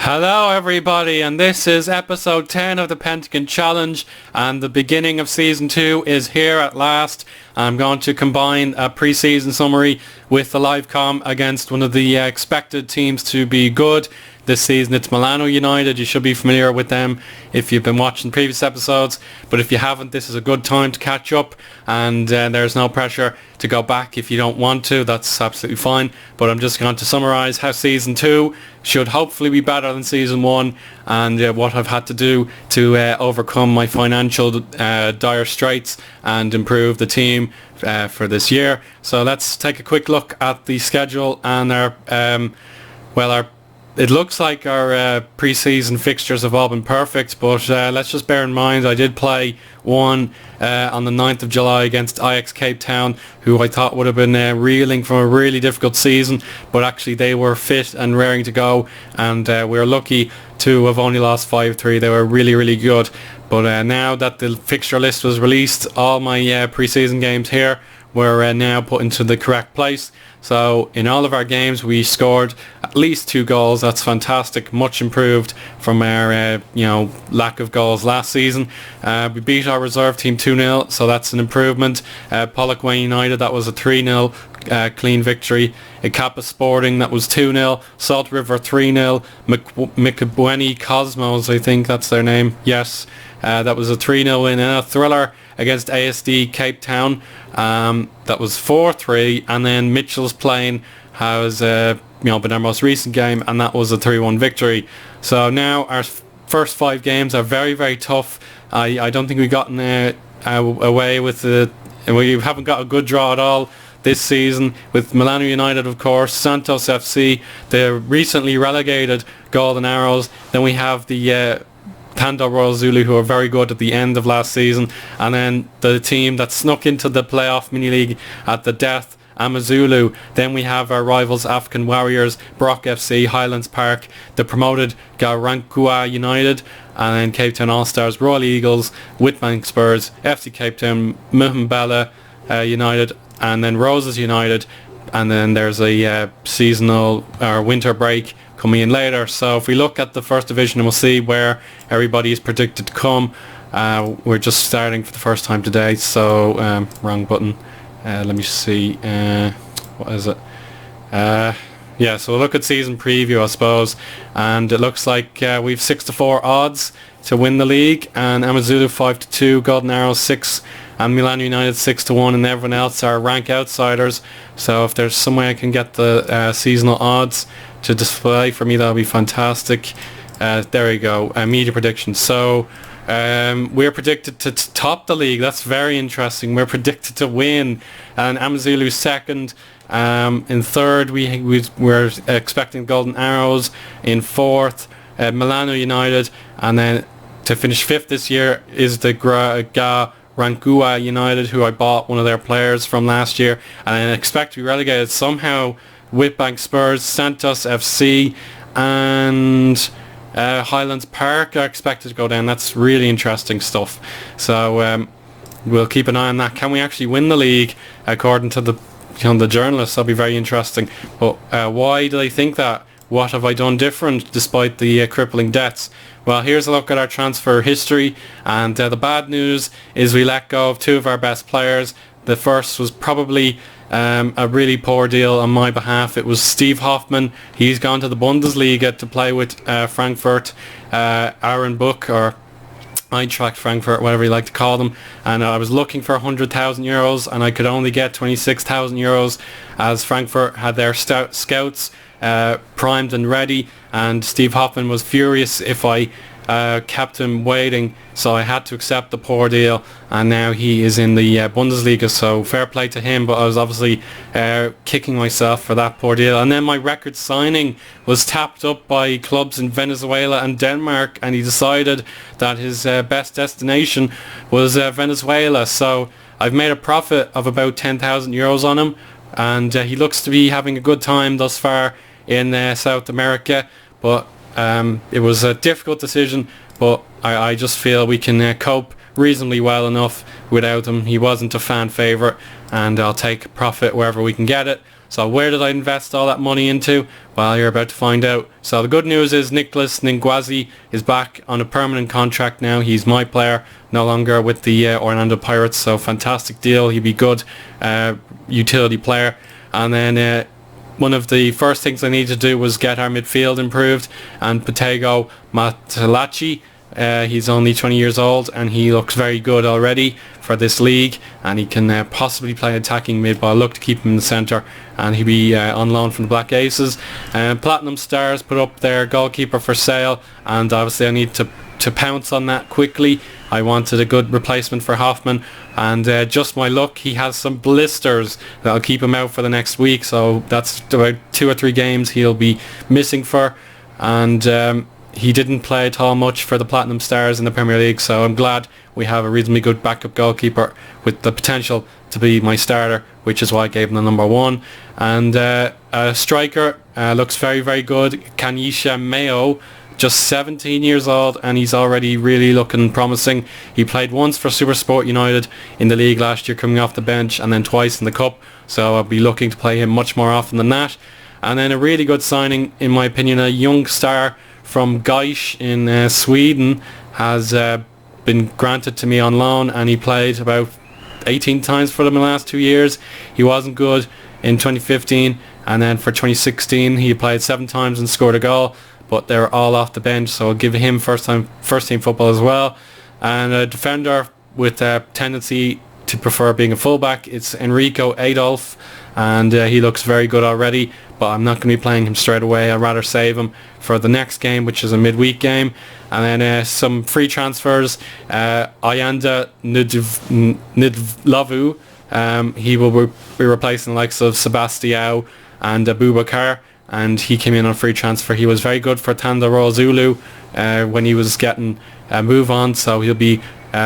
Hello everybody, and this is episode 10 of the Pentagon Challenge, and the beginning of season 2 is here at last. I'm going to combine a pre-season summary with the live com against one of the expected teams to be good this season. It's Milano Utd. You should be familiar with them if you've been watching previous episodes, but if you haven't, this is a good time to catch up, and there's no pressure to go back if you don't want to. That's absolutely fine, but I'm just going to summarise how season 2 should hopefully be better than season 1, and what I've had to do to overcome my financial dire straits and improve the team for this year. So let's take a quick look at the schedule and our it looks like our pre-season fixtures have all been perfect, but let's just bear in mind I did play one on the 9th of July against Ajax Cape Town, who I thought would have been reeling from a really difficult season, but actually they were fit and raring to go, and we were lucky to have only lost 5-3. They were really, really good. But now that the fixture list was released, all my pre-season games here were now put into the correct place. So in all of our games we scored at least 2 goals. That's fantastic, much improved from our lack of goals last season. We beat our reserve team 2-0, so that's an improvement. Pollock United, that was a 3-0 clean victory. Ikapa Sporting, that was 2-0. Salt River 3-0. Mikabweni Cosmos, I think that's their name. Yes, that was a 3-0 win. And a thriller against ASD Cape Town, that was 4-3, and then Mitchell's Plain has been our most recent game, and that was a 3-1 victory. So now our first 5 games are very, very tough. I don't think we've gotten away with the... We haven't got a good draw at all this season, with Milano United, of course, Santos FC, the recently relegated Golden Arrows. Then we have the Tando Royal Zulu, who are very good at the end of last season, and then the team that snuck into the playoff mini league at the death, Amazulu. Then we have our rivals African Warriors, Brock FC, Highlands Park, the promoted Garankuwa United, and then Cape Town All-Stars, Royal Eagles, Witbank Spurs, FC Cape Town, Muhumbela United, and then Roses United, and then there's a seasonal or winter break coming in later. So if we look at the first division, and we'll see where everybody is predicted to come. We're just starting for the first time today, so wrong button. Let me see, what is it? Yeah, so we'll look at season preview, I suppose, and it looks like we've 6-4 odds to win the league, and Amazulu 5-2, Golden Arrows 6, and Milano United 6-1, and everyone else are rank outsiders. So if there's some way I can get the seasonal odds to display for me, that'll be fantastic. There we go, media predictions. So we're predicted to top the league. That's very interesting. We're predicted to win, and Amazulu second. In third we're expecting Golden Arrows. In fourth, Milano United, and then to finish fifth this year is the Rankua United, who I bought one of their players from last year, and I expect to be relegated somehow. Witbank Spurs, Santos FC, and Highlands Park are expected to go down. That's really interesting stuff. So we'll keep an eye on that. Can we actually win the league according to the journalists? That'll be very interesting. But why do they think that? What have I done different despite the crippling debts? Well, here's a look at our transfer history, and the bad news is we let go of 2 of our best players. The first was probably a really poor deal on my behalf. It was Steve Hoffman. He's gone to the Bundesliga to play with Frankfurt, Aaron Book, or Eintracht Frankfurt, whatever you like to call them, and I was looking for 100,000 euros, and I could only get 26,000 euros, as Frankfurt had their scouts primed and ready, and Steve Hoffman was furious if I kept him waiting, so I had to accept the poor deal, and now he is in the Bundesliga, so fair play to him, but I was obviously kicking myself for that poor deal. And then my record signing was tapped up by clubs in Venezuela and Denmark, and he decided that his best destination was Venezuela, so I've made a profit of about 10,000 euros on him, and he looks to be having a good time thus far in South America. But it was a difficult decision, but I just feel we can cope reasonably well enough without him. He wasn't a fan favourite, and I'll take profit wherever we can get it. So where did I invest all that money into? Well, you're about to find out. So the good news is Nicholas Ningwazi is back on a permanent contract now. He's my player, no longer with the Orlando Pirates. So fantastic deal. He'd be good utility player. And then one of the first things I needed to do was get our midfield improved. And Pentagon Matalachi, he's only 20 years old and he looks very good already for this league, and he can possibly play attacking mid, but I'll look to keep him in the centre, and he'll be on loan from the Black Aces. Platinum Stars put up their goalkeeper for sale, and obviously I need to pounce on that quickly. I wanted a good replacement for Hoffman, and just my luck, he has some blisters that'll keep him out for the next week, so that's about 2 or 3 games he'll be missing for. And he didn't play at all much for the Platinum Stars in the Premier League, so I'm glad we have a reasonably good backup goalkeeper with the potential to be my starter, which is why I gave him the number 1. And a striker looks very, very good. Kanyisha Mayo, just 17 years old, and he's already really looking promising. He played once for Supersport United in the league last year, coming off the bench, and then twice in the cup, so I'll be looking to play him much more often than that. And then a really good signing, in my opinion, a young star from Gaish in Sweden has been granted to me on loan, and he played about 18 times for them in the last 2 years. He wasn't good in 2015, and then for 2016 he played 7 times and scored a goal, but they're all off the bench, so I'll give him first team football as well. And a defender with a tendency to prefer being a fullback, it's Enrico Adolf, and he looks very good already, but I'm not going to be playing him straight away. I'd rather save him for the next game, which is a midweek game. And then some free transfers. Ayanda Nidlavu, he will be replacing the likes of Sebastião and Abubakar, and he came in on free transfer. He was very good for Tanda Royal Zulu when he was getting a move on, so he'll be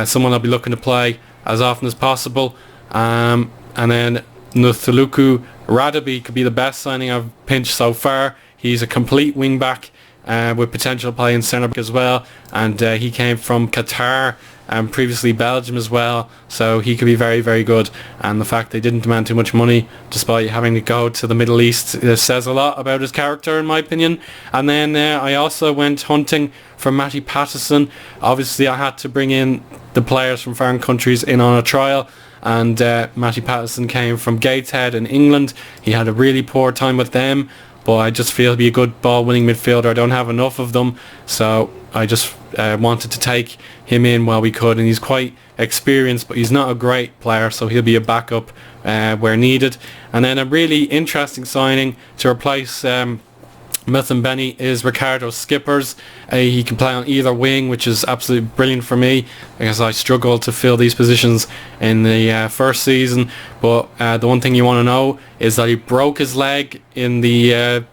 someone I'll be looking to play as often as possible. And then Nuthuluku Radabi could be the best signing I've pinched so far. He's a complete wing back with potential play in centre back as well, and he came from Qatar and previously Belgium as well, so he could be very, very good. And the fact they didn't demand too much money despite having to go to the Middle East says a lot about his character, in my opinion. And then I also went hunting for Matty Patterson. Obviously I had to bring in the players from foreign countries in on a trial, and Matty Patterson came from Gateshead in England. He had a really poor time with them, but I just feel he'll be a good ball-winning midfielder. I don't have enough of them, so I just wanted to take him in while we could, and he's quite experienced, but he's not a great player, so he'll be a backup where needed. And then a really interesting signing to replace Benny is Ricardo Skippers. He can play on either wing, which is absolutely brilliant for me, because I struggled to fill these positions in the first season. But the one thing you want to know is that he broke his leg in the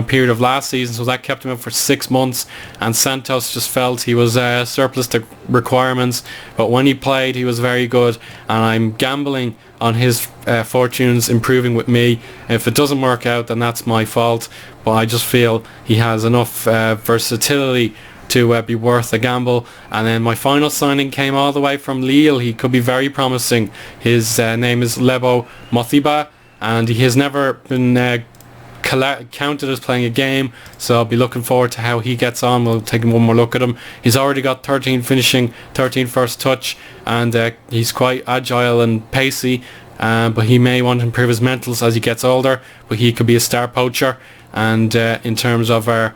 period of last season, so that kept him out for 6 months, and Santos just felt he was surplus to requirements. But when he played, he was very good, and I'm gambling on his fortunes improving with me. If it doesn't work out, then that's my fault, but I just feel he has enough versatility to be worth a gamble. And then my final signing came all the way from Lille. He could be very promising. His name is Lebo Mothiba, and he has never been counted as playing a game, so I'll be looking forward to how he gets on. We'll take one more look at him. He's already got 13 finishing, 13 first touch, and he's quite agile and pacey, but he may want to improve his mentals as he gets older, but he could be a star poacher. And in terms of our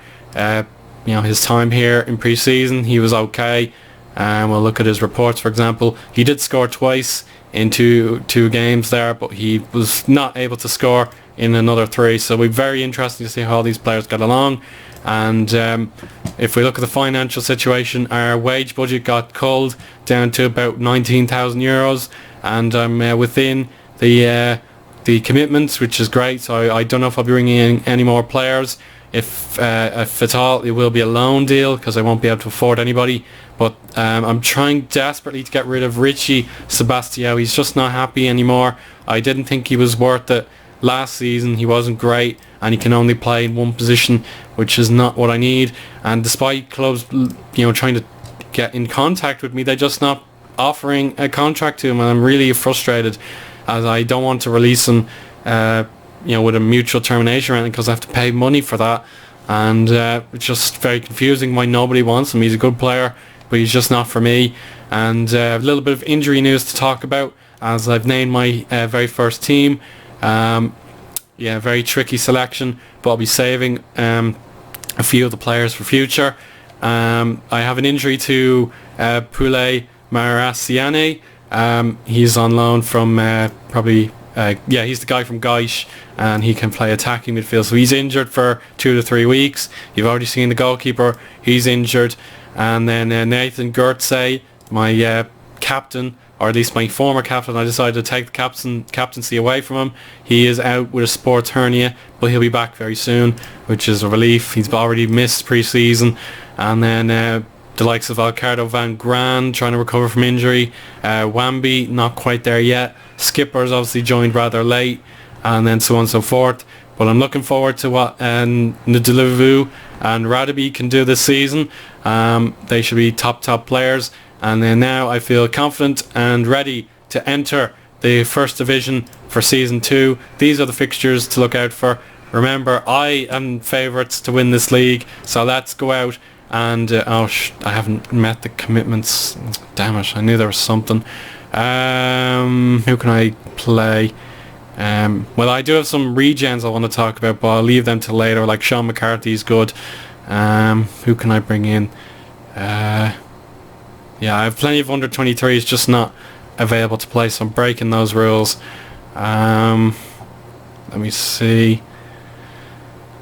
his time here in pre-season, he was okay. We'll look at his reports. For example, he did score twice in two games there, but he was not able to score in another 3, so we're very interested to see how these players get along. And if we look at the financial situation, our wage budget got culled down to about 19,000 euros, and I'm within the commitments, which is great. So I don't know if I'll be bringing in any more players. If at all, it will be a loan deal, because I won't be able to afford anybody. But I'm trying desperately to get rid of Richie Sebastião. He's just not happy anymore. I didn't think he was worth it last season. He wasn't great, and he can only play in one position, which is not what I need. And despite clubs trying to get in contact with me, they're just not offering a contract to him, and I'm really frustrated, as I don't want to release him with a mutual termination or anything, because I have to pay money for that, and it's just very confusing why nobody wants him. He's a good player, but he's just not for me. And a little bit of injury news to talk about, as I've named my very first team. Very tricky selection, but I'll be saving a few of the players for future. I have an injury to Pule Marasiane. He's on loan from he's the guy from Gaish, and he can play attacking midfield. So he's injured for 2 to 3 weeks. You've already seen the goalkeeper. He's injured. And then Nathan Gertze, my captain, or at least my former captain, I decided to take the captaincy away from him. He is out with a sports hernia, but he'll be back very soon, which is a relief. He's already missed pre-season. And then the likes of Alcardo Van Gran trying to recover from injury. Wamby, not quite there yet. Skipper's obviously joined rather late, and then so on and so forth. But I'm looking forward to what Ndelevu and Radaby can do this season. They should be top players. And then now I feel confident and ready to enter the first division for season 2. These are the fixtures to look out for. Remember, I am favourites to win this league, so let's go out and I haven't met the commitments. Damn it, I knew there was something. Who can I play? Well, I do have some regens I want to talk about, but I'll leave them till later. Like Sean McCarthy's good. Who can I bring in? I have plenty of under 23s, just not available to play, so I'm breaking those rules. Let me see.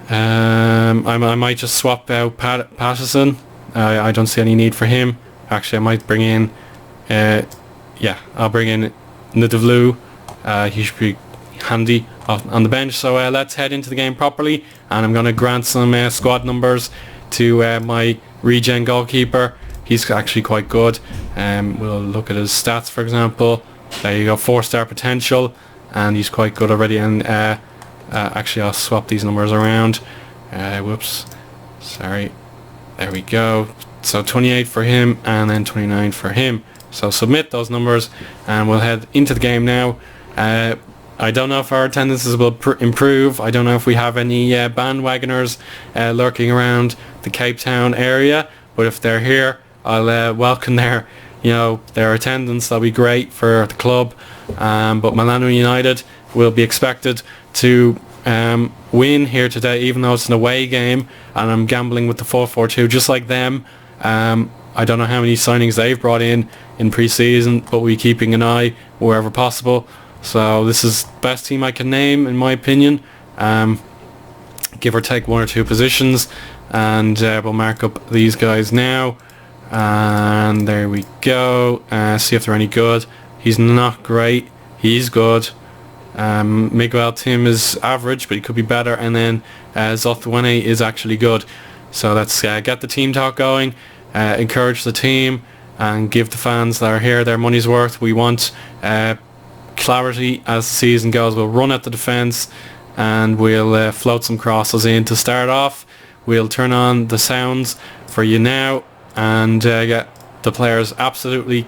I might just swap out Patterson. I don't see any need for him. Actually, I might bring in I'll bring in Ndelevu. He should be handy on the bench. So let's head into the game properly, and I'm going to grant some squad numbers to my regen goalkeeper. He's actually quite good. We'll look at his stats, for example. There you go, 4-star potential, and he's quite good already. And actually, I'll swap these numbers around. Whoops, sorry. There we go. So 28 for him, and then 29 for him. So submit those numbers, and we'll head into the game now. I don't know if our attendances will improve. I don't know if we have any bandwagoners lurking around the Cape Town area, but if they're here, I'll welcome their attendance. That'll be great for the club. But Milano United will be expected to win here today, even though it's an away game, and I'm gambling with the 4-4-2 just like them. I don't know how many signings they've brought in pre-season, but we're keeping an eye wherever possible. So this is the best team I can name, in my opinion. Give or take 1 or 2 positions, and we'll mark up these guys now. And there we go. See if they're any good. He's not great. He's good. Miguel Tim is average, but he could be better. And then Zothwane is actually good. So let's get the team talk going. Encourage the team and give the fans that are here their money's worth. We want clarity as the season goes. We'll run at the defence, and we'll float some crosses in to start off. We'll turn on the sounds for you now and get the players absolutely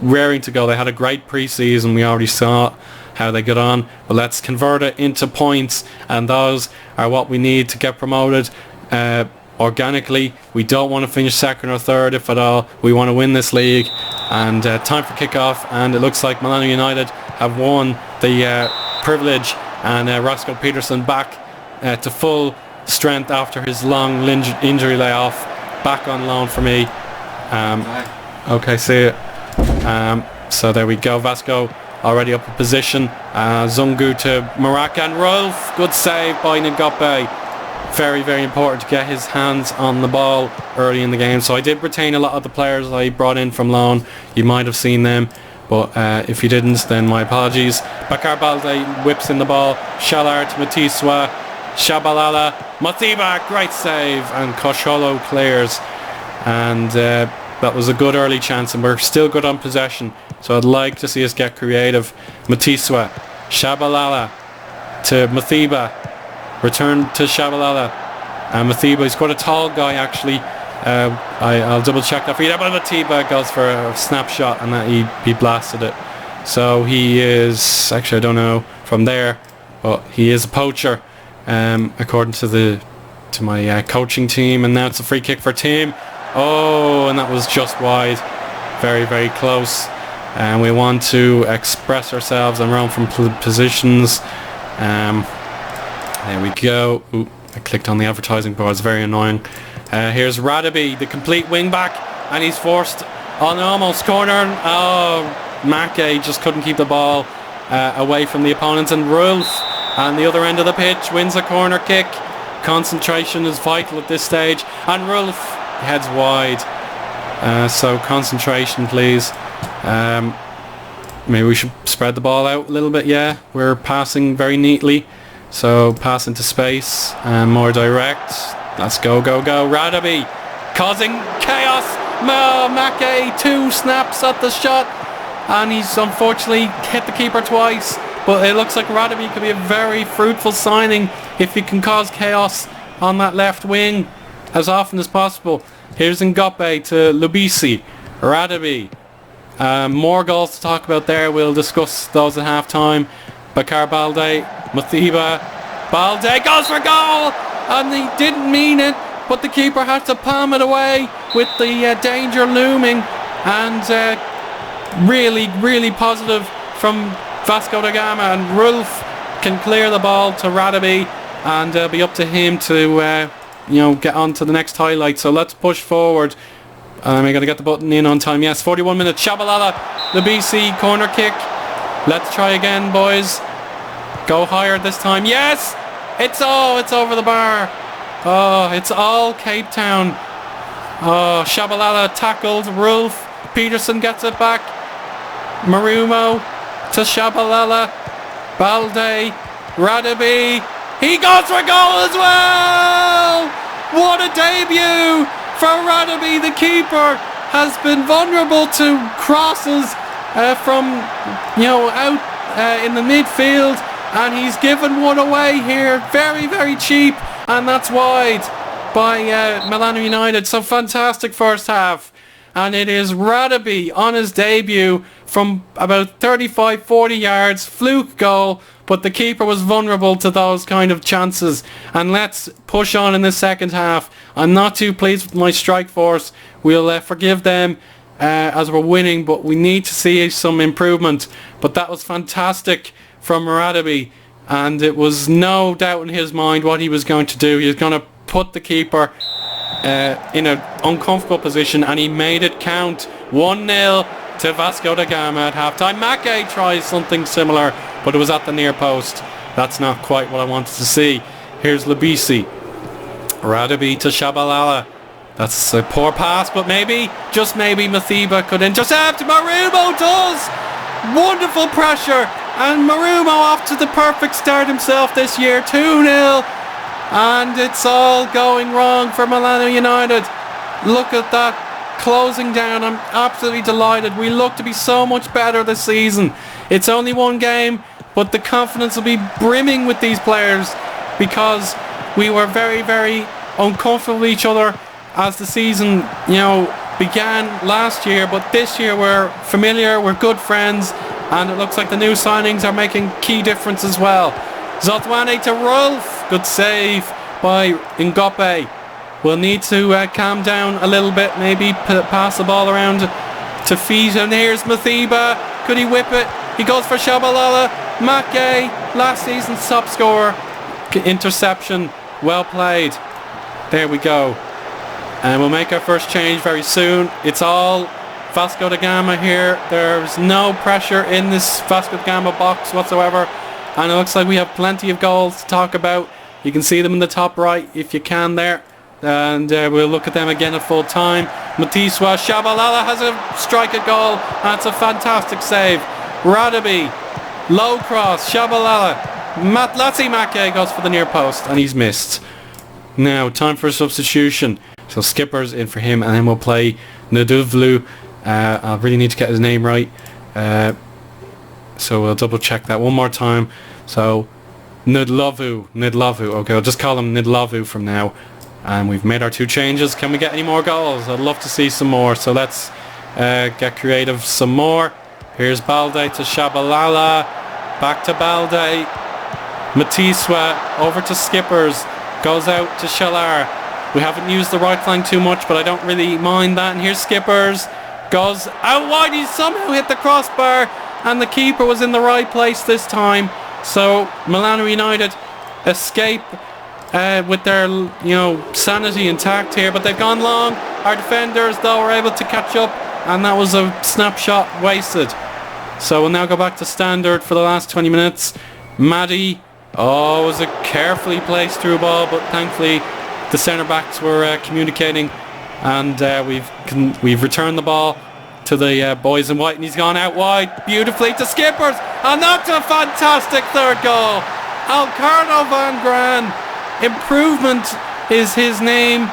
raring to go. They had a great pre-season. We already saw how they got on, but let's convert it into points, and those are what we need to get promoted organically. We don't want to finish second or third, if at all. We want to win this league. And time for kickoff, and it looks like Milano United have won the privilege, and Vasco Peterson back to full strength after his long injury layoff, back on loan for me. Okay, see it. So there we go. Vasco already up in position. Zungu to Maraka, and Rolf, good save by Ngope. Very, very important to get his hands on the ball early in the game. So I did retain a lot of the players I brought in from loan. You might have seen them, but if you didn't, then my apologies. Bakar Balde whips in the ball. Shalar to Matiswa. Shabalala. Matiba, great save, and Kosholo clears. And that was a good early chance, and we're still good on possession. So I'd like to see us get creative. Matiswa. Shabalala to Mathiba. Return to Shabalala. Mathiba, he's quite a tall guy actually. I'll double check that for you. But Mathiba goes for a snapshot, and that he blasted it. So he is, actually I don't know from there, but he is a poacher, according to my coaching team. And now it's a free kick for team. Oh, and that was just wide. Very, very close. And we want to express ourselves and run from positions. There we go. Ooh, I clicked on the advertising board. It's very annoying. Here's Radaby, the complete wing back, and he's forced on almost corner. Oh, Mackay just couldn't keep the ball away from the opponents. And Rolf, on the other end of the pitch, wins a corner kick. Concentration is vital at this stage. And Rolf heads wide. So concentration, please. Maybe we should spread the ball out a little bit. Yeah, we're passing very neatly. So pass into space and more direct. Let's go, go, go. Radaby causing chaos. Mackay 2 snaps at the shot, and he's unfortunately hit the keeper twice. But it looks like Radaby could be a very fruitful signing if he can cause chaos on that left wing as often as possible. Here's Ngope to Lubisi. Radaby. More goals to talk about there. We'll discuss those at half time. Bakar Balde, Mathiba. Balde goes for goal, and he didn't mean it, but the keeper had to palm it away with the danger looming. And really, really positive from Vasco da Gama, and Rolf can clear the ball to Radaby, and it'll be up to him to get on to the next highlight. So let's push forward. We're going to get the button in on time. Yes, 41 minutes. Shabalala, the BC corner kick. Let's try again, boys. Go higher this time. Yes! It's over the bar. Oh, it's all Cape Town. Oh, Shabalala tackled Rolf. Peterson gets it back. Marumo to Shabalala. Balde. Radaby. He goes for goal as well! What a debut for Radaby. The keeper has been vulnerable to crosses from out in the midfield, and he's given one away here, very, very cheap, and that's wide by Milano United. So fantastic first half, and it is Radaby on his debut from about 35-40 yards, fluke goal, but the keeper was vulnerable to those kind of chances. And let's push on in the second half. I'm not too pleased with my strike force. We'll forgive them as we're winning, but we need to see some improvement. But that was fantastic from Radaby, and it was no doubt in his mind what he was going to do. He was going to put the keeper in an uncomfortable position, and he made it count. 1-0 to Vasco da Gama at half-time. Mackay tries something similar, but it was at the near post. That's not quite what I wanted to see. Here's Lubisi. Radaby to Shabalala. That's a poor pass, but maybe, just maybe, Mathiba could intercept. Marumo does! Wonderful pressure, and Marumo off to the perfect start himself this year. 2-0, and it's all going wrong for Milano United. Look at that closing down. I'm absolutely delighted. We look to be so much better this season. It's only one game, but the confidence will be brimming with these players, because we were very, very uncomfortable with each other as the season began last year, but this year we're familiar, we're good friends, and it looks like the new signings are making key difference as well. Zotwane to Rolf. Good save by Ngope. We'll need to calm down a little bit, maybe pass the ball around to feet. And here's Mathiba. Could he whip it? He goes for Shabalala. Mackay, last season's top scorer. Interception. Well played. There we go. And we'll make our first change very soon. It's all Vasco da Gama here. There's no pressure in this Vasco da Gama box whatsoever. And it looks like we have plenty of goals to talk about. You can see them in the top right if you can there. And we'll look at them again at full time. Matiswa, Shabalala has a strike at goal. That's a fantastic save. Radaby, low cross, Shabalala. Latsi Mackay goes for the near post, and he's missed. Now, time for a substitution. So Skipper's in for him, and then we'll play Nduvlu. I really need to get his name right. So we'll double check that one more time. So Ndlovu. Okay, I'll just call him Ndlovu from now. And we've made our 2 changes. Can we get any more goals? I'd love to see some more. So let's get creative some more. Here's Balde to Shabalala. Back to Balde. Matiswa over to Skippers. Goes out to Shalar. We haven't used the right flank too much, but I don't really mind that. And here's Skippers. Goes out wide. He somehow hit the crossbar. And the keeper was in the right place this time. So Milano United escape with their sanity intact here. But they've gone long. Our defenders, though, were able to catch up. And that was a snapshot wasted. So we'll now go back to standard for the last 20 minutes. Matty. Oh, it was a carefully placed through ball, but thankfully the centre backs were communicating, and we've returned the ball to the boys in white, and he's gone out wide beautifully to Skippers, and that's a fantastic third goal. Alcardo Van Gran. Improvement is his name.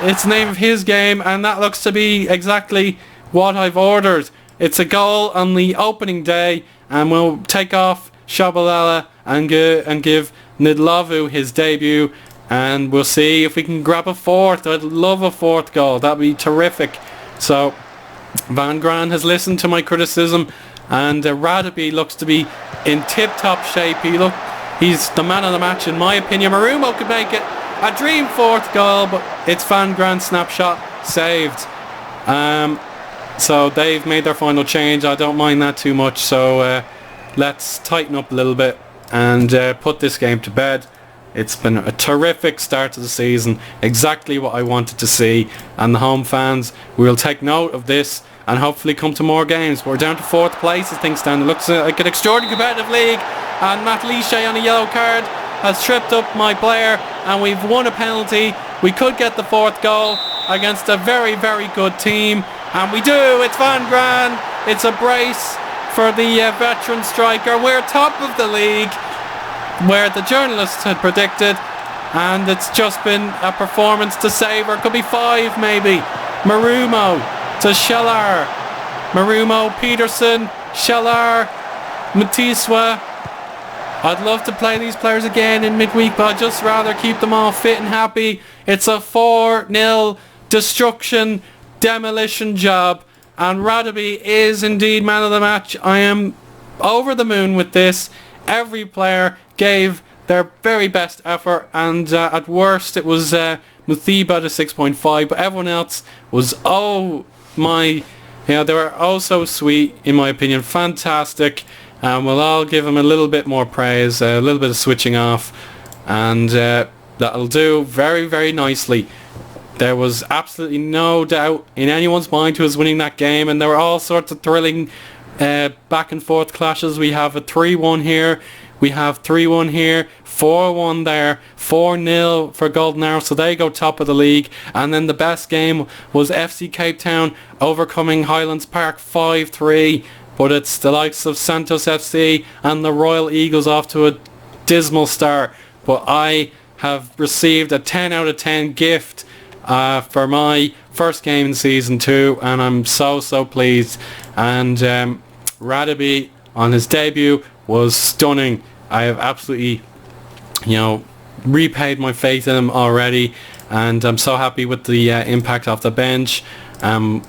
It's the name of his game, and that looks to be exactly what I've ordered. It's a goal on the opening day, and we'll take off Shabalala and give Nidlavu his debut, and we'll see if we can grab a fourth. I'd love a fourth goal. That'd be terrific. So Van Gran has listened to my criticism, and Radaby looks to be in tip-top shape. He's the man of the match in my opinion. Marumo could make it a dream fourth goal, but it's Van Gran's snapshot saved. So they've made their final change. I don't mind that too much. So let's tighten up a little bit and put this game to bed. It's been a terrific start to the season, exactly what I wanted to see, and the home fans will take note of this and hopefully come to more games. We're down to 4th place as things stand. It looks like an extraordinary competitive league, and Matt Lishay on a yellow card has tripped up my player, and we've won a penalty. We could get the 4th goal against a very, very good team, and we do. It's Van Gran. It's a brace for the veteran striker. We're top of the league, where the journalists had predicted, and it's just been a performance to savour. Could be 5 maybe. Marumo to Shalar. Marumo, Peterson, Shalar, Matiswa. I'd love to play these players again in midweek, but I'd just rather keep them all fit and happy. It's a 4-0 destruction, demolition job, and Radaby is indeed man of the match. I am over the moon with this. Every player gave their very best effort, and at worst it was Muthiba to 6.5, but everyone else was they were oh so sweet in my opinion. Fantastic. We'll all give them a little bit more praise, a little bit of switching off, and that'll do very, very nicely. There was absolutely no doubt in anyone's mind who was winning that game, and there were all sorts of thrilling back and forth clashes. We have a 3-1 here, we have 3-1 here, 4-1 there, 4-0 for Golden Arrow, so they go top of the league. And then the best game was FC Cape Town overcoming Highlands Park 5-3, but it's the likes of Santos FC and the Royal Eagles off to a dismal start. But I have received a 10 out of 10 gift for my first game in season 2, and I'm so pleased. And Radaby on his debut was stunning. I have absolutely repaid my faith in him already, and I'm so happy with the impact off the bench.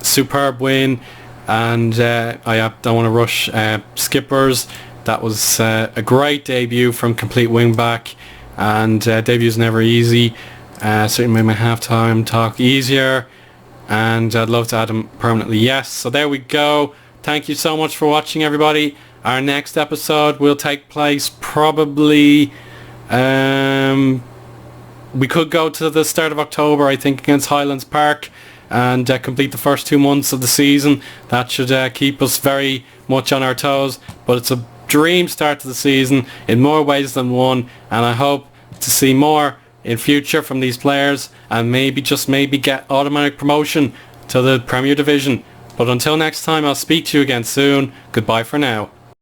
Superb win, and I don't want to rush Skippers. That was a great debut from complete wing back, and debut's never easy. Certainly made my half-time talk easier, and I'd love to add him permanently. Yes, so there we go. Thank you so much for watching, everybody. Our next episode will take place probably, we could go to the start of October, I think, against Highlands Park, and complete the first 2 months of the season. That should keep us very much on our toes, but it's a dream start to the season in more ways than one, and I hope to see more in future from these players, and maybe get automatic promotion to the Premier Division. But until next time, I'll speak to you again soon. Goodbye for now.